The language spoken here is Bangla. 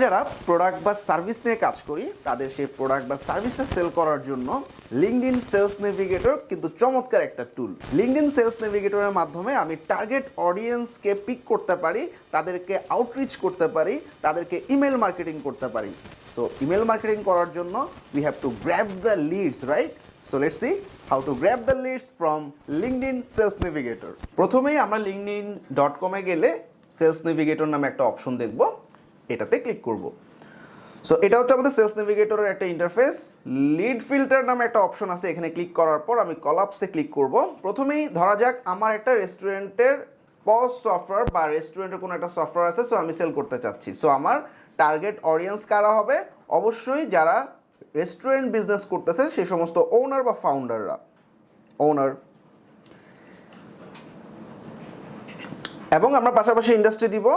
যারা প্রোডাক্ট বা সার্ভিস নিয়ে কাজ করি তাদের সেই প্রোডাক্ট বা সার্ভিসটা সেল করার জন্য লিঙ্কডইন সেলস নেভিগেটর কিন্তু চমৎকার একটা টুল। লিঙ্কডইন সেলস নেভিগেটরের মাধ্যমে আমি টার্গেট অডিয়েন্সকে পিক করতে পারি, তাদেরকে আউটরিচ করতে পারি, তাদেরকে ইমেল মার্কেটিং করতে পারি। সো ইমেল মার্কেটিং করার জন্য we have to grab the leads, right? So let's see how to grab the leads from LinkedIn sales navigator. প্রথমেই আমরা linkedin.com-এ গেলে সেলস নেভিগেটর নামে একটা অপশন দেখব, এটাতে ক্লিক করব। সো এটা হচ্ছে আমাদের সেলস নেভিগেটরের একটা ইন্টারফেস। লিড ফিল্টার নামে একটা অপশন আছে, এখানে ক্লিক করার পর আমি কলাপসে ক্লিক করব। প্রথমেই ধরা যাক আমার একটা রেস্টুরেন্টের পজ সফটওয়্যার বা রেস্টুরেন্টের কোনো একটা সফটওয়্যার আছে, সো আমি সেল করতে চাচ্ছি। সো আমার টার্গেট অডিয়েন্স কারা হবে? অবশ্যই যারা রেস্টুরেন্ট বিজনেস করতেছে সেই সমস্ত ওনার বা ফাউন্ডাররা। ওনার এবং আমরা পাশাপাশি ইন্ডাস্ট্রি দিব